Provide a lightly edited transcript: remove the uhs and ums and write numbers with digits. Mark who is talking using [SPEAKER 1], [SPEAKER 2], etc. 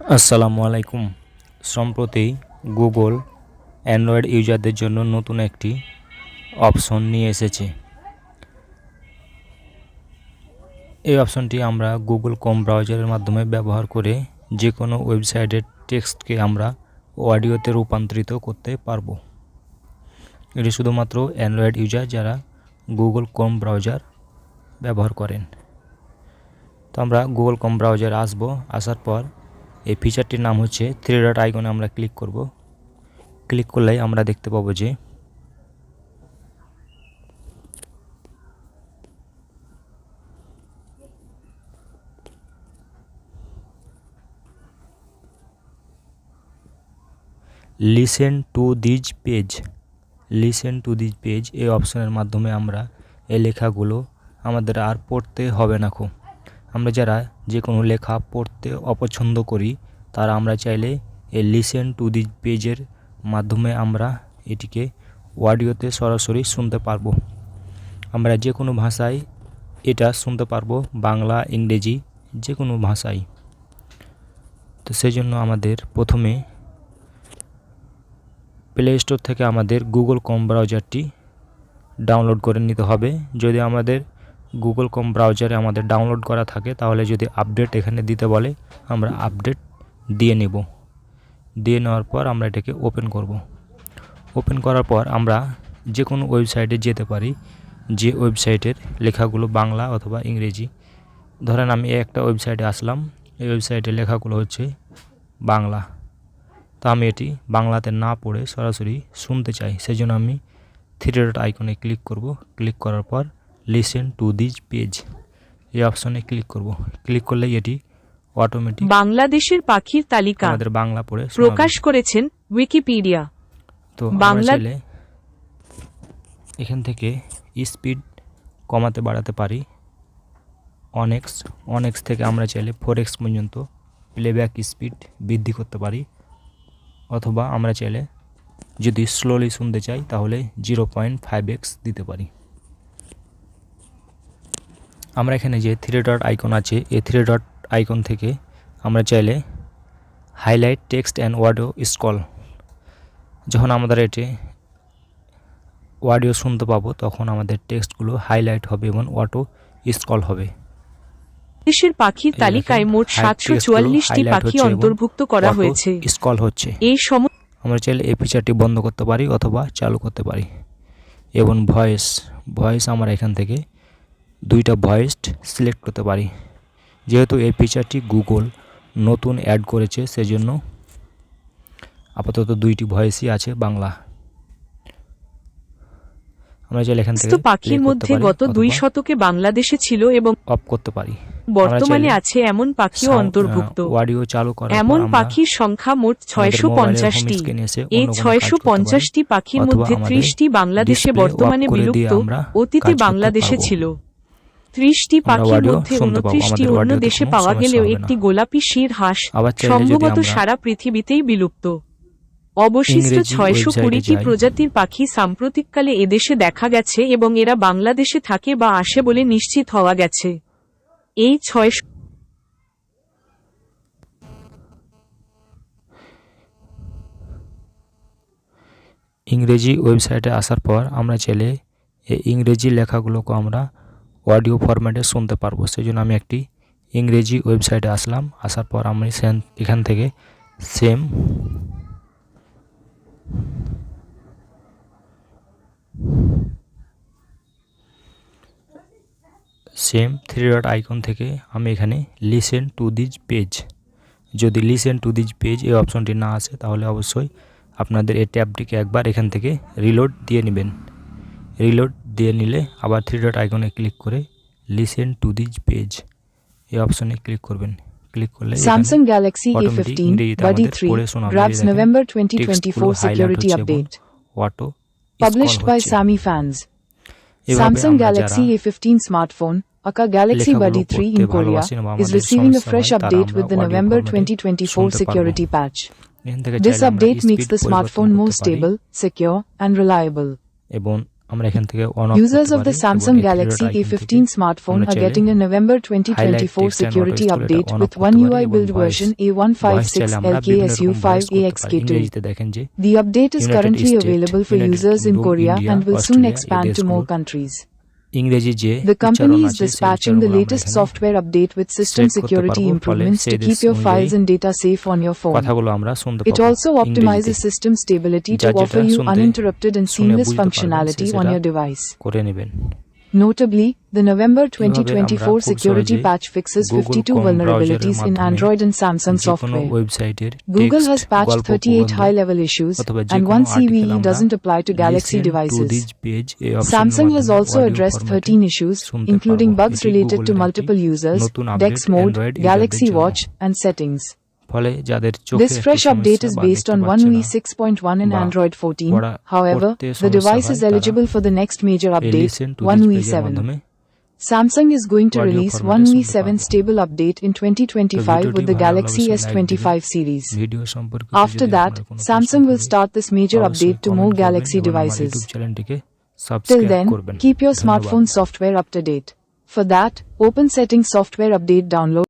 [SPEAKER 1] আসসালামু আলাইকুম। সম্প্রতি গুগল অ্যান্ড্রয়েড ইউজারদের জন্য নতুন একটি অপশন নিয়ে এসেছে। এই অপশনটি আমরা গুগল ক্রোম ব্রাউজারের মাধ্যমে ব্যবহার করে যে কোনো ওয়েবসাইটের টেক্সটকে আমরা অডিওতে রূপান্তরিত করতে পারবো। এটি শুধুমাত্র অ্যান্ড্রয়েড ইউজার যারা গুগল ক্রোম ব্রাউজার ব্যবহার করেন। তো আমরা গুগল ক্রোম ব্রাউজারে আসার পর এই ফিচারটির নাম হচ্ছে থ্রি ডট আইকনে আমরা ক্লিক করব। ক্লিক করলেই আমরা দেখতে পাবো যে লিসেন টু দিস পেজ এই অপশনের মাধ্যমে আমরা এই লেখাগুলো আমাদের আর পড়তে হবে না। আমরা যারা যে কোনো লেখা পড়তে অপছন্দ করি তারা আমরা চাইলে এই লিসেন টু দিস পেজের মাধ্যমে আমরা এটিকে অডিওতে সরাসরি শুনতে পারবো। আমরা যে কোনো ভাষায় এটা শুনতে পারবো, বাংলা, ইংরেজি, যে কোনো ভাষায়। তো সেই জন্য আমাদের প্রথমে প্লে স্টোর থেকে আমাদের গুগল ক্রোম ব্রাউজারটি ডাউনলোড করে নিতে হবে। যদি আমাদের গুগল ক্রোম ব্রাউজারে আমাদের ডাউনলোড করা থাকে তাহলে যদি আপডেট এখানে দিতে বলে আমরা আপডেট দিয়ে নেব। দিয়ে নেওয়ার পর আমরা এটাকে ওপেন করব। ওপেন করার পর আমরা যে কোনো ওয়েবসাইটে যেতে পারি, যে ওয়েবসাইটের লেখাগুলো বাংলা অথবা ইংরেজি। ধরেন আমি একটা ওয়েবসাইটে আসলাম, এই ওয়েবসাইটের লেখাগুলো হচ্ছে বাংলা। তো আমি এটি বাংলাতে না পড়ে সরাসরি শুনতে চাই, সেই জন্য আমি থ্রি ডট আইকনে ক্লিক করব। ক্লিক করার পর লিসেন টু দিস পেজ এই অপশনে ক্লিক করব। ক্লিক করলেই এটি অটোমেটিক
[SPEAKER 2] বাংলাদেশের পাখির তালিকা
[SPEAKER 1] আমাদের বাংলা পড়ে
[SPEAKER 2] প্রকাশ করেছেন উইকিপিডিয়া।
[SPEAKER 1] তো আমরা চাইলে এখান থেকে স্পিড কমাতে বাড়াতে পারি। অনেক্স থেকে আমরা চাইলে 4x পর্যন্ত প্লেব্যাক স্পিড বৃদ্ধি করতে পারি, অথবা আমরা চাইলে যদি স্লোলি শুনতে চাই তাহলে 0.5x দিতে পারি। আমরা এখানে যে থ্রি ডট আইকন আছে এই থ্রি ডট আইকন থেকে আমরা চাইলে highlight text and audio scroll, যখন আমাদের এটি অডিও শুনতে পাবো তখন আমাদের টেক্সটগুলো হাইলাইট হবে এবং অটো স্ক্রল হবে।
[SPEAKER 2] দেশের পাখির তালিকায় মোট 744টি পাখি অন্তর্ভুক্ত করা হয়েছে।
[SPEAKER 1] স্ক্রল হচ্ছে।
[SPEAKER 2] এই সময়
[SPEAKER 1] আমরা চাইলে এই ফিচারটি বন্ধ করতে পারি অথবা চালু করতে পারি। এবং ভয়েস আমরা এখান থেকে দুইটা ভয়েস সিলেক্ট করতে পারি। যেহেতু এই ফিচারটি গুগল নতুন অ্যাড করেছে সেজন্য আপাতত দুইটি ভয়েসই আছে বাংলা। আমরা চাইলে এখান থেকে
[SPEAKER 2] পাখির মধ্যে গত 2 শতকে বাংলাদেশে ছিল এবং
[SPEAKER 1] অফ করতে পারি।
[SPEAKER 2] বর্তমানে আছে এমন পাখিও অন্তর্ভুক্ত।
[SPEAKER 1] অডিও চালু করার পর
[SPEAKER 2] এমন পাখির সংখ্যা মোট 650টি। এই 650টি পাখির মধ্যে 30টি বাংলাদেশে বর্তমানে বিলুপ্ত, অতীতে বাংলাদেশে ছিল। 30টি পাখির মধ্যে 29টি অন্য দেশে পাওয়া গেলেও একটি গোলাপি শির হাঁস সম্ভবত সারা পৃথিবীতেই বিলুপ্ত। অবশিষ্ট 620টি প্রজাতির পাখি সাম্প্রতিককালে এদেশে দেখা গেছে এবং এরা বাংলাদেশে থাকে বা আসে বলে নিশ্চিত হওয়া গেছে। এই 600
[SPEAKER 1] ইংরেজি ওয়েবসাইটে আসার পর আমরা চাইলে এই ইংরেজি লেখাগুলোকে আমরা অডিও ফরম্যাটে শুনতে পারবো। সেই জন্য আমি একটি ইংরেজি ওয়েবসাইটে আসলাম। আসার পর আমি এখান থেকে সেম থ্রি ডট আইকন থেকে আমি এখানে লিসেন টু দিস পেজ, যদি লিসেন টু দিস পেজ এই অপশনটি না আসে তাহলে অবশ্যই আপনাদের এই ট্যাবটিকে একবার এখান থেকে রিলোড দিয়ে নেবেন। রিলোড দিয়ে নিলে আবার থ্রি ডট আইকনে ক্লিক করে লিসেন টু দিস পেজ এই অপশনে ক্লিক করবেন। ক্লিক করলে
[SPEAKER 3] Samsung Galaxy A15 Buddy 3 grabs November 2024 security update. Published by Sami Fans. Samsung Galaxy A15 smartphone, aka Galaxy Buddy 3 in Korea, is receiving a fresh update with the November 2024 security patch. This update makes the smartphone more stable, secure, and reliable.
[SPEAKER 1] এবং আমরা এখান থেকে on of
[SPEAKER 3] Users
[SPEAKER 1] করতে
[SPEAKER 3] of the
[SPEAKER 1] পারি
[SPEAKER 3] Samsung
[SPEAKER 1] এবং এই
[SPEAKER 3] Galaxy
[SPEAKER 1] three dot icon থেকে
[SPEAKER 3] A15 smartphone
[SPEAKER 1] আমরা
[SPEAKER 3] are
[SPEAKER 1] চাইলে
[SPEAKER 3] getting a November
[SPEAKER 1] highlight
[SPEAKER 3] 2024
[SPEAKER 1] text and
[SPEAKER 3] security
[SPEAKER 1] auto
[SPEAKER 3] update
[SPEAKER 1] scroll
[SPEAKER 3] with
[SPEAKER 1] on off
[SPEAKER 3] One
[SPEAKER 1] করতে পারি
[SPEAKER 3] UI
[SPEAKER 1] এবং
[SPEAKER 3] build
[SPEAKER 1] voice
[SPEAKER 3] version
[SPEAKER 1] চাইলে আমরা বিভিন্ন রকম voice করতে পারি।
[SPEAKER 3] A156LKSU5AXK2.
[SPEAKER 1] ইংরেজিতে দেখেন যে
[SPEAKER 3] The update is
[SPEAKER 1] United
[SPEAKER 3] currently
[SPEAKER 1] States,
[SPEAKER 3] available for
[SPEAKER 1] United
[SPEAKER 3] users in
[SPEAKER 1] Kingdom,
[SPEAKER 3] Korea
[SPEAKER 1] India,
[SPEAKER 3] and will soon
[SPEAKER 1] Australia,
[SPEAKER 3] expand to more
[SPEAKER 1] এদেশগুলো
[SPEAKER 3] countries.
[SPEAKER 1] ইংরেজি যে
[SPEAKER 3] The company
[SPEAKER 1] উচ্চারণ
[SPEAKER 3] is
[SPEAKER 1] আছে সেই
[SPEAKER 3] dispatching the
[SPEAKER 1] উচ্চারণগুলো আমরা
[SPEAKER 3] latest
[SPEAKER 1] এখানে
[SPEAKER 3] software update with system
[SPEAKER 1] set করতে
[SPEAKER 3] security
[SPEAKER 1] পারবো, ফলে
[SPEAKER 3] improvements
[SPEAKER 1] সেই
[SPEAKER 3] to
[SPEAKER 1] দেশ
[SPEAKER 3] keep your
[SPEAKER 1] অনুযায়ী
[SPEAKER 3] files and data safe on your phone.
[SPEAKER 1] কথাগুলো আমরা শুনতে
[SPEAKER 3] It
[SPEAKER 1] পাবো
[SPEAKER 3] also optimizes
[SPEAKER 1] ইংরেজিতে।
[SPEAKER 3] system stability to
[SPEAKER 1] যার যেটা
[SPEAKER 3] offer you
[SPEAKER 1] শুনতে
[SPEAKER 3] uninterrupted and
[SPEAKER 1] শুনে
[SPEAKER 3] seamless
[SPEAKER 1] বুঝতে পারবেন,
[SPEAKER 3] functionality
[SPEAKER 1] সে
[SPEAKER 3] on
[SPEAKER 1] সেটা
[SPEAKER 3] your device.
[SPEAKER 1] করে নেবেন।
[SPEAKER 3] Notably, the November
[SPEAKER 1] কিভাবে আমরা
[SPEAKER 3] 2024
[SPEAKER 1] খুব
[SPEAKER 3] security
[SPEAKER 1] সহজে
[SPEAKER 3] patch fixes
[SPEAKER 1] Google
[SPEAKER 3] 52
[SPEAKER 1] Chrome
[SPEAKER 3] vulnerabilities
[SPEAKER 1] browser-এর
[SPEAKER 3] in
[SPEAKER 1] মাধ্যমে
[SPEAKER 3] Android and Samsung
[SPEAKER 1] যে কোনো
[SPEAKER 3] software.
[SPEAKER 1] ওয়েবসাইটের
[SPEAKER 3] Google has
[SPEAKER 1] টেক্সট,
[SPEAKER 3] patched
[SPEAKER 1] গল্প,
[SPEAKER 3] 38
[SPEAKER 1] প্রবন্ধ
[SPEAKER 3] high-level issues,
[SPEAKER 1] অথবা যে
[SPEAKER 3] and
[SPEAKER 1] কোনো
[SPEAKER 3] one
[SPEAKER 1] আর্টিকেল
[SPEAKER 3] CVE
[SPEAKER 1] আমরা
[SPEAKER 3] doesn't apply to Galaxy
[SPEAKER 1] listen to
[SPEAKER 3] devices.
[SPEAKER 1] this page এই অপশনের
[SPEAKER 3] Samsung has
[SPEAKER 1] মাধ্যমে
[SPEAKER 3] also
[SPEAKER 1] audio
[SPEAKER 3] addressed
[SPEAKER 1] format-এ
[SPEAKER 3] 13 issues,
[SPEAKER 1] শুনতে
[SPEAKER 3] including
[SPEAKER 1] পারবো।
[SPEAKER 3] bugs
[SPEAKER 1] এটি
[SPEAKER 3] related to
[SPEAKER 1] Google-এর
[SPEAKER 3] multiple
[SPEAKER 1] একটি
[SPEAKER 3] users,
[SPEAKER 1] নতুন
[SPEAKER 3] DeX
[SPEAKER 1] update
[SPEAKER 3] mode,
[SPEAKER 1] Android
[SPEAKER 3] Galaxy
[SPEAKER 1] user-দের
[SPEAKER 3] Watch,
[SPEAKER 1] জন্য।
[SPEAKER 3] and settings.
[SPEAKER 1] ফলে যাদের চোখে
[SPEAKER 3] This
[SPEAKER 1] একটু
[SPEAKER 3] fresh update
[SPEAKER 1] সমস্যা
[SPEAKER 3] is
[SPEAKER 1] বা
[SPEAKER 3] based
[SPEAKER 1] দেখতে
[SPEAKER 3] on
[SPEAKER 1] পাচ্ছে
[SPEAKER 3] One
[SPEAKER 1] না
[SPEAKER 3] UI 6.1 and
[SPEAKER 1] বা
[SPEAKER 3] Android 14.
[SPEAKER 1] পড়া-
[SPEAKER 3] However,
[SPEAKER 1] পড়তে
[SPEAKER 3] the
[SPEAKER 1] সমস্যা
[SPEAKER 3] device
[SPEAKER 1] হয়,
[SPEAKER 3] is
[SPEAKER 1] তারা
[SPEAKER 3] eligible for the next major
[SPEAKER 1] এই
[SPEAKER 3] update,
[SPEAKER 1] listen to
[SPEAKER 3] One
[SPEAKER 1] this
[SPEAKER 3] UI
[SPEAKER 1] page-এর
[SPEAKER 3] 7.
[SPEAKER 1] মাধ্যমে
[SPEAKER 3] Samsung is going to
[SPEAKER 1] audio
[SPEAKER 3] release
[SPEAKER 1] format-এ
[SPEAKER 3] One UI
[SPEAKER 1] শুনতে
[SPEAKER 3] 7
[SPEAKER 1] পারবো।
[SPEAKER 3] stable update in 2025 with the
[SPEAKER 1] ভিডিওটি ভালো লাগলে
[SPEAKER 3] Galaxy
[SPEAKER 1] অবশ্যই like দিবেন।
[SPEAKER 3] S25 series.
[SPEAKER 1] ভিডিও সম্পর্কিত
[SPEAKER 3] After
[SPEAKER 1] যদি
[SPEAKER 3] that,
[SPEAKER 1] আপনার কোনো প্রশ্ন
[SPEAKER 3] Samsung will
[SPEAKER 1] থাকে,
[SPEAKER 3] start this major
[SPEAKER 1] অবশ্যই
[SPEAKER 3] update to
[SPEAKER 1] comment
[SPEAKER 3] more
[SPEAKER 1] করবেন
[SPEAKER 3] Galaxy
[SPEAKER 1] এবং আমার
[SPEAKER 3] devices.
[SPEAKER 1] ইউটিউব চ্যানেলটিকে
[SPEAKER 3] Till
[SPEAKER 1] সাবস্ক্রাইব
[SPEAKER 3] then,
[SPEAKER 1] করবেন।
[SPEAKER 3] keep your
[SPEAKER 1] ধন্যবাদ।
[SPEAKER 3] smartphone software up to date. For that, open Settings software update download.